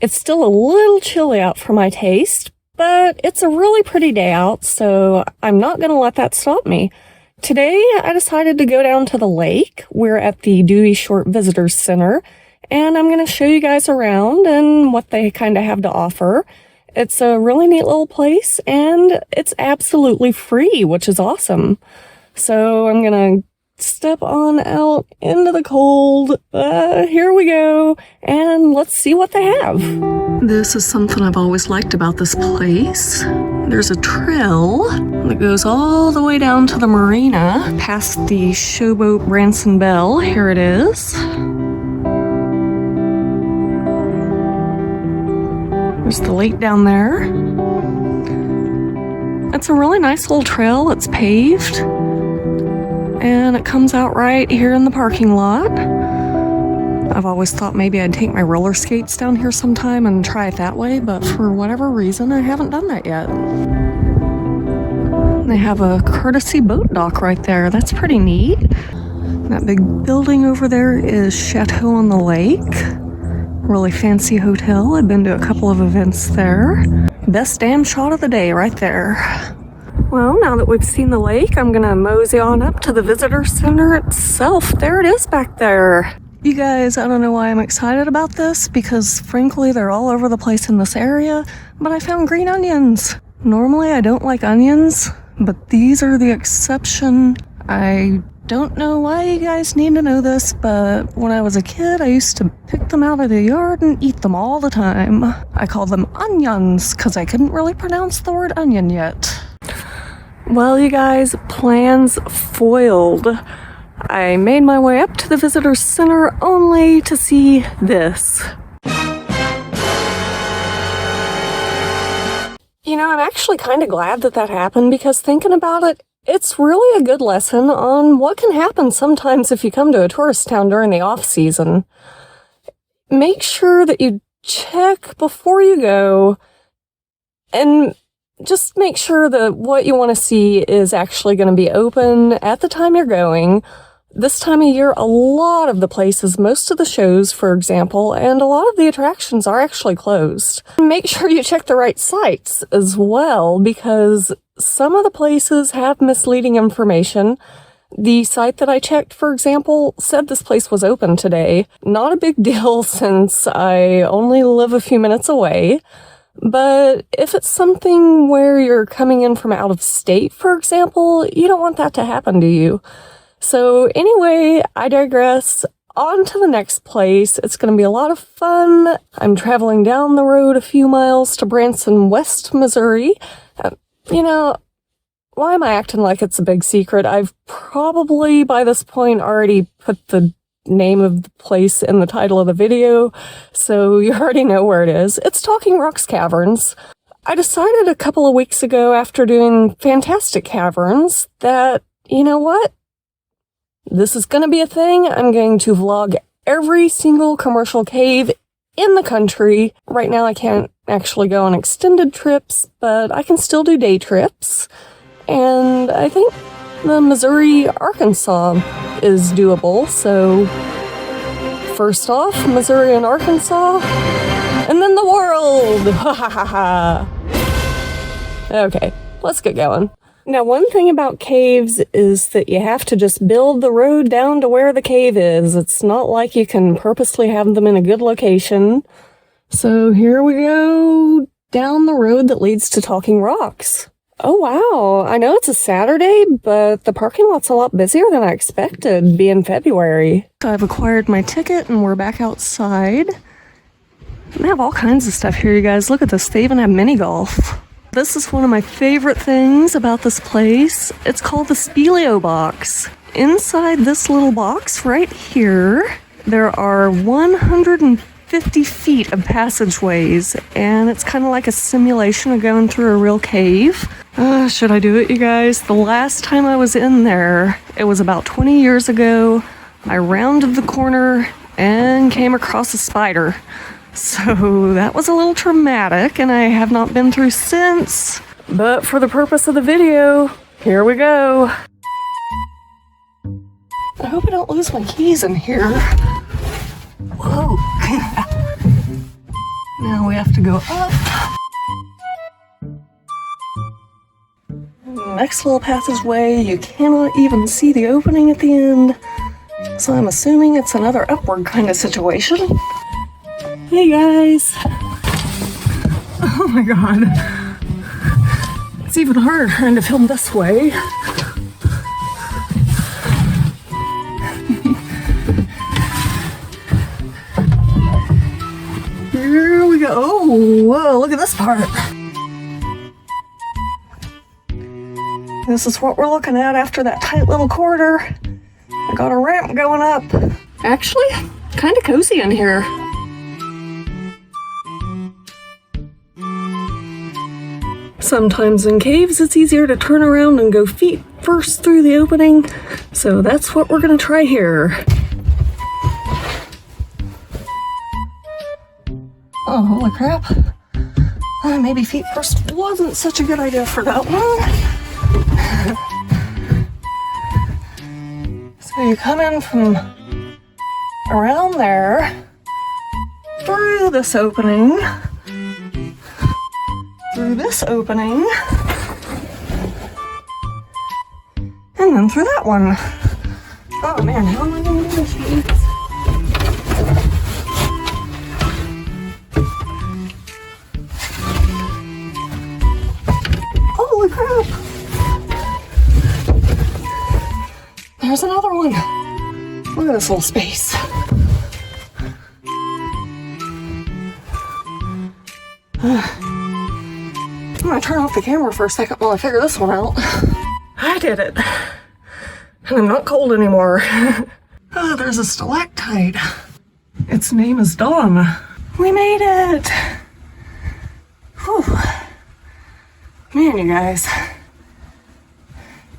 It's still a little chilly out for my taste, but it's a really pretty day out, so I'm not going to let that stop me. Today, I decided to go down to the lake. We're at the Dewey Short Visitors Center, and I'm going to show you guys around and what they kind of have to offer. It's a really neat little place, and it's absolutely free, which is awesome. So I'm going to step on out into the cold. Here we go, and let's see what they have. This is something I've always liked about this place. There's a trail that goes all the way down to the marina, past the showboat Branson Bell. Here it is. There's the lake down there. It's a really nice little trail. It's paved. And it comes out right here in the parking lot. I've always thought maybe I'd take my roller skates down here sometime and try it that way, but for whatever reason, I haven't done that yet. They have a courtesy boat dock right there. That's pretty neat. That big building over there is Chateau on the Lake. Really fancy hotel. I've been to a couple of events there. Best damn shot of the day right there. Well, now that we've seen the lake, I'm gonna mosey on up to the visitor center itself. There it is back there. You guys, I don't know why I'm excited about this, because frankly, they're all over the place in this area, but I found green onions. Normally, I don't like onions, but these are the exception. I don't know why you guys need to know this, but when I was a kid, I used to pick them out of the yard and eat them all the time. I called them onions, because I couldn't really pronounce the word onion yet. Well, you guys, plans foiled. I made my way up to the visitor center only to see this. You know, I'm actually kind of glad that happened, because thinking about it, it's really a good lesson on what can happen sometimes if you come to a tourist town during the off-season. Make sure that you check before you go, and just make sure that what you want to see is actually going to be open at the time you're going. This time of year, a lot of the places, most of the shows, for example, and a lot of the attractions are actually closed. Make sure you check the right sites as well, because some of the places have misleading information. The site that I checked, for example, said this place was open today. Not a big deal since I only live a few minutes away. But if it's something where you're coming in from out of state, for example, you don't want that to happen to you. So anyway, I digress. On to the next place. It's going to be a lot of fun. I'm traveling down the road a few miles to Branson West, Missouri. You know, why am I acting like it's a big secret? I've probably by this point already put the name of the place in the title of the video, so you already know where it is. It's talking Rocks Caverns. I decided a couple of weeks ago, after doing Fantastic Caverns, that, you know what? This is going to be a thing. I'm going to vlog every single commercial cave in the country. Right now I can't actually go on extended trips, but I can still do day trips. And I think the Missouri-Arkansas is doable, so first off, Missouri and Arkansas, and then the world! Ha ha ha ha! Okay, let's get going. Now, one thing about caves is that you have to just build the road down to where the cave is. It's not like you can purposely have them in a good location. So here we go down the road that leads to Talking Rocks. Oh, wow. I know it's a Saturday, but the parking lot's a lot busier than I expected, being February. So I've acquired my ticket, and we're back outside. They have all kinds of stuff here, you guys. Look at this. They even have mini golf. This is one of my favorite things about this place. It's called the Spelio Box. Inside this little box right here, there are 150 feet of passageways, and it's kind of like a simulation of going through a real cave. Should I do it, you guys? The last time I was in there, it was about 20 years ago. I rounded the corner and came across a spider. So that was a little traumatic, and I have not been through since. But for the purpose of the video, here we go. I hope I don't lose my keys in here. Whoa. Now Now we have to go up. Next little passageway, you cannot even see the opening at the end. So I'm assuming it's another upward kind of situation. Hey guys! Oh my god. It's even harder trying to film this way. Here we go. Oh, whoa, look at this part. This is what we're looking at after that tight little corridor. I got a ramp going up. Actually, kind of cozy in here. Sometimes in caves, it's easier to turn around and go feet first through the opening. So that's what we're gonna try here. Oh, holy crap. Maybe feet first wasn't such a good idea for that one. So you come in from around there, through this opening, through this opening, and then through that one. Oh man, how am I going to do this? Holy crap! There's another one. Look at this little space. I'm gonna turn off the camera for a second while I figure this one out. I did it. And I'm not cold anymore. Oh, there's a stalactite. Its name is Dawn. We made it! Whew. Man, you guys.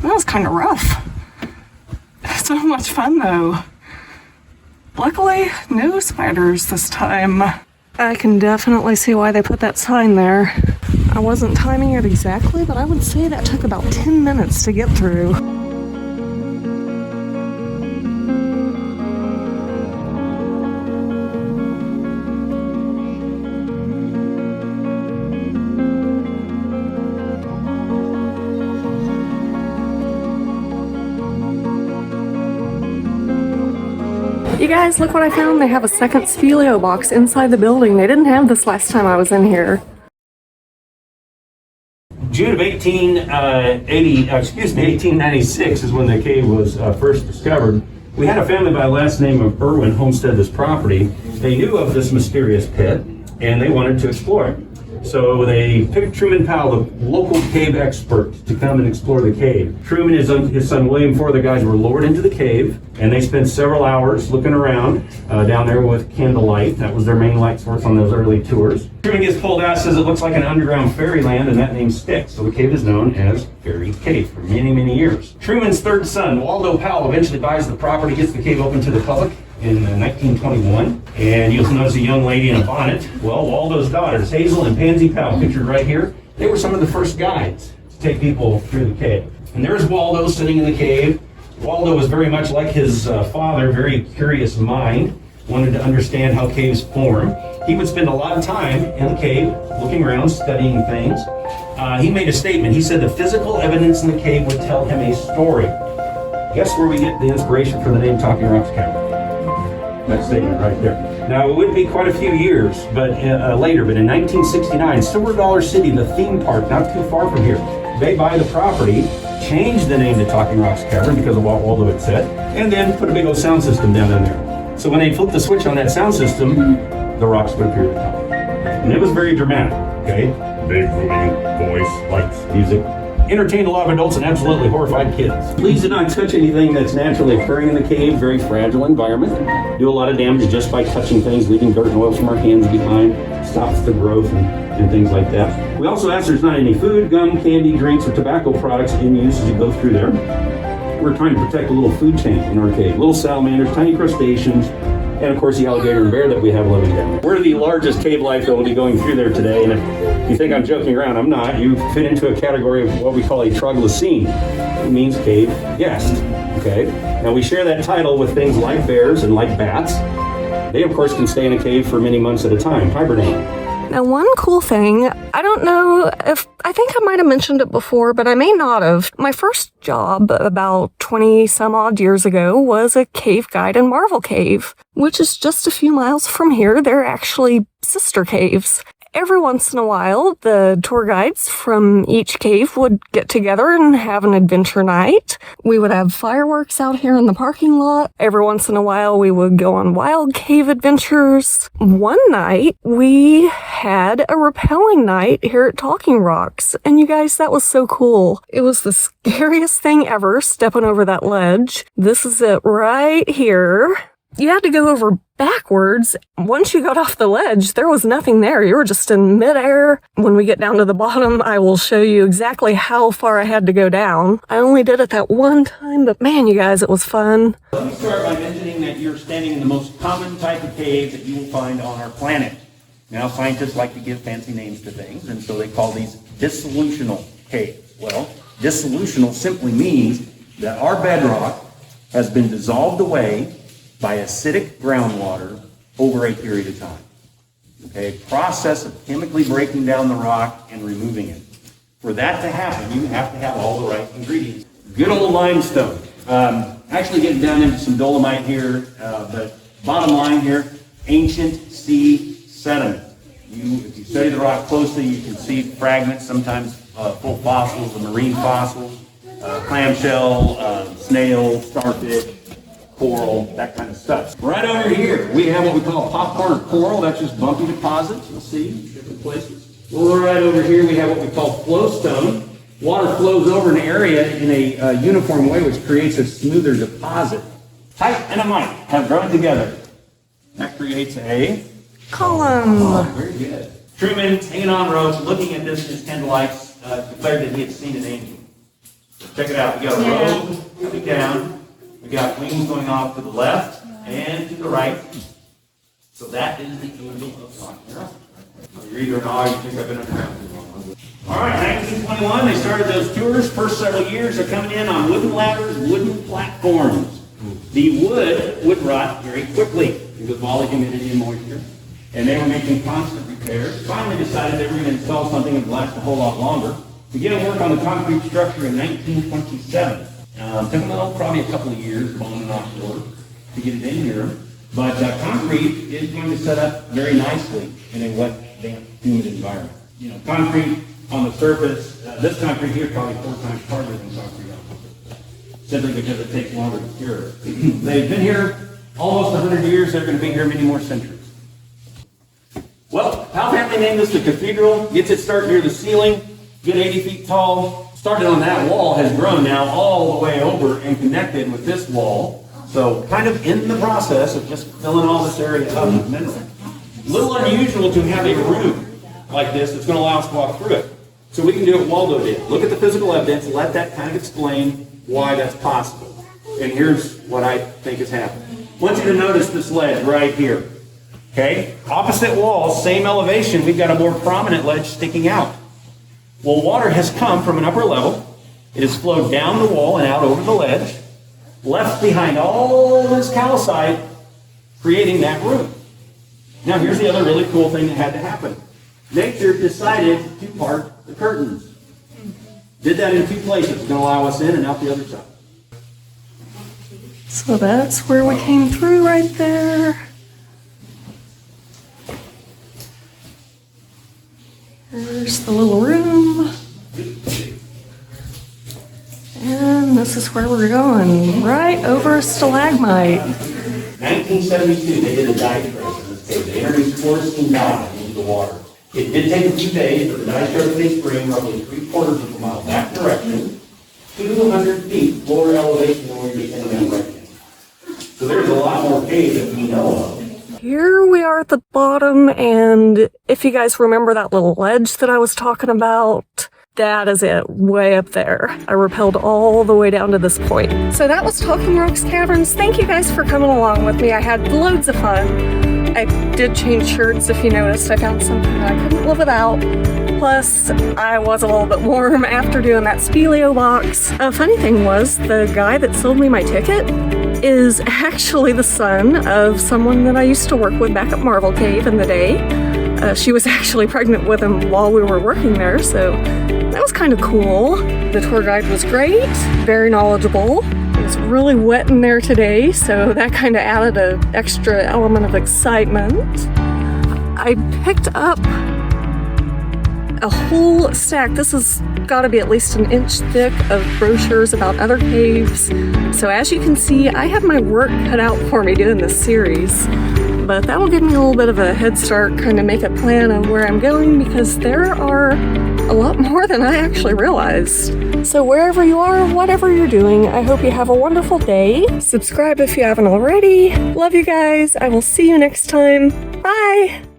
That was kind of rough. So much fun though. Luckily, no spiders this time. I can definitely see why they put that sign there. I wasn't timing it exactly, but I would say that took about 10 minutes to get through. You guys, look what I found. They have a second Spelio box inside the building. They didn't have this last time I was in here. June of 1896 is when the cave was first discovered. We had a family by the last name of Irwin homestead this property. They knew of this mysterious pit and they wanted to explore it. So they picked Truman Powell, the local cave expert, to come and explore the cave. Truman and his son William, four of the guys were lowered into the cave, and they spent several hours looking around down there with candlelight. That was their main light source on those early tours. Truman gets pulled out, says it looks like an underground fairyland, and that name sticks. So the cave is known as Fairy Cave for many, many years. Truman's third son, Waldo Powell, eventually buys the property, gets the cave open to the public in 1921, and you'll notice a young lady in a bonnet. Well, Waldo's daughters, Hazel and Pansy Powell, pictured right here, they were some of the first guides to take people through the cave. And there's Waldo sitting in the cave. Waldo was very much like his father, very curious mind, wanted to understand how caves form. He would spend a lot of time in the cave, looking around, studying things. He made a statement. He said the physical evidence in the cave would tell him a story. Guess where we get the inspiration for the name Talking Rocks Caverns? That statement right there. Now, it would be quite a few years later, but in 1969, Silver Dollar City, the theme park, not too far from here, they buy the property, changed the name to Talking Rocks Cavern because of what Waldo had said, and then put a big old sound system down in there. So when they flipped the switch on that sound system, the rocks would appear at the top. And it was very dramatic, okay? Big booming voice, lights, music. Entertained a lot of adults and absolutely horrified kids. Please do not touch anything that's naturally occurring in the cave. Very fragile environment. Do a lot of damage just by touching things, leaving dirt and oil from our hands behind. Stops the growth and things like that. We also ask there's not any food, gum, candy, drinks, or tobacco products in use as you go through there. We're trying to protect a little food chain in our cave. Little salamanders, tiny crustaceans, and of course the alligator and bear that we have living down there. We're the largest cave life that will be going through there today, and if you think I'm joking around, I'm not. You fit into a category of what we call a troglodyte. It means cave guest, okay? Now we share that title with things like bears and like bats. They of course can stay in a cave for many months at a time, hibernating. Now, one cool thing, I don't know if, I think I might have mentioned it before, but I may not have. My first job about 20 some odd years ago was a cave guide in Marvel Cave, which is just a few miles from here. They're actually sister caves. Every once in a while, the tour guides from each cave would get together and have an adventure night. We would have fireworks out here in the parking lot. Every once in a while, we would go on wild cave adventures. One night, we had a rappelling night here at Talking Rocks. And you guys, that was so cool. It was the scariest thing ever, stepping over that ledge. This is it right here. You had to go over backwards. Once you got off the ledge, there was nothing there. You were just in midair. When we get down to the bottom, I will show you exactly how far I had to go down. I only did it that one time, but man, you guys, it was fun. Let me start by mentioning that you're standing in the most common type of cave that you will find on our planet. Now, scientists like to give fancy names to things, and so they call these dissolutional caves. Well, dissolutional simply means that our bedrock has been dissolved away by acidic groundwater over a period of time. Okay, process of chemically breaking down the rock and removing it. For that to happen, you have to have all the right ingredients. Good old limestone. Actually getting down into some dolomite here, but bottom line here, ancient sea sediment. If you study the rock closely, you can see fragments, sometimes full fossils, the marine fossils, clamshell, snail, starfish, coral, that kind of stuff. Right over here, we have what we call popcorn or coral. That's just bumpy deposits. You'll see different places. Well, right over here, we have what we call flowstone. Water flows over an area in a uniform way, which creates a smoother deposit. Tight and a mite have grown together. That creates a column. Oh, very good. Truman, hanging on ropes, looking at this, his candlelights, declared that he had seen an angel. Check it out. We got a robe coming down. We got wings going off to the left and to the right. So that is the angel of God. You're either an awe, you think I've been around. All right, 1921, they started those tours. First several years, they're coming in on wooden ladders, wooden platforms. The wood would rot very quickly because of all the humidity and moisture. And they were making constant repairs. Finally decided they were going to install something that would last a whole lot longer. Began work on the concrete structure in 1927. Took them probably a couple of years, on and off work, to get it in here. But concrete is going to set up very nicely in a wet, damp, humid environment. You know, concrete on the surface, this concrete here is probably 4 times harder than concrete on the surface, simply because it takes longer to cure. They've been here almost 100 years. They're going to be here many more centuries. Well, how family named this the cathedral? Gets its start near the ceiling, good 80 feet tall. Started on that wall, has grown now all the way over and connected with this wall. So kind of in the process of just filling all this area up with mineral. A little unusual to have a room like this that's going to allow us to walk through it. So we can do what Waldo did. Look at the physical evidence, let that kind of explain why that's possible. And here's what I think has happened. I want you to notice this ledge right here. Okay? Opposite wall, same elevation, we've got a more prominent ledge sticking out. Well, water has come from an upper level. It has flowed down the wall and out over the ledge, left behind all this calcite, creating that room. Now, here's the other really cool thing that had to happen. Nature decided to part the curtains. Did that in 2 places. It's going to allow us in and out the other side. So that's where we came through right there. There's the little room. And this is where we're going, right over a stalagmite. 1972, they did a dive trace in this cave. They introduced fluorescent dye into the water. It did take a few days, but the dye started in spring, roughly 3/4 of a mile that direction, 200 feet lower elevation than where you're standing at right now. So there's a lot more cave that we know of. Here we are at the bottom, and if you guys remember that little ledge that I was talking about, that is it, way up there. I rappelled all the way down to this point. So that was Talking Rocks Caverns. Thank you guys for coming along with me. I had loads of fun. I did change shirts, if you noticed. I found something that I couldn't live without. Plus, I was a little bit warm after doing that Spelio Box. Funny thing was, the guy that sold me my ticket is actually the son of someone that I used to work with back at Marvel Cave in the day. She was actually pregnant with him while we were working there, so that was kind of cool. The tour guide was great, very knowledgeable. It was really wet in there today, so that kind of added an extra element of excitement. I picked up a whole stack. This has got to be at least an inch thick of brochures about other caves. So as you can see, I have my work cut out for me doing this series. But that will give me a little bit of a head start, kind of make a plan of where I'm going, because there are a lot more than I actually realized. So wherever you are, whatever you're doing, I hope you have a wonderful day. Subscribe if you haven't already. Love you guys. I will see you next time. Bye!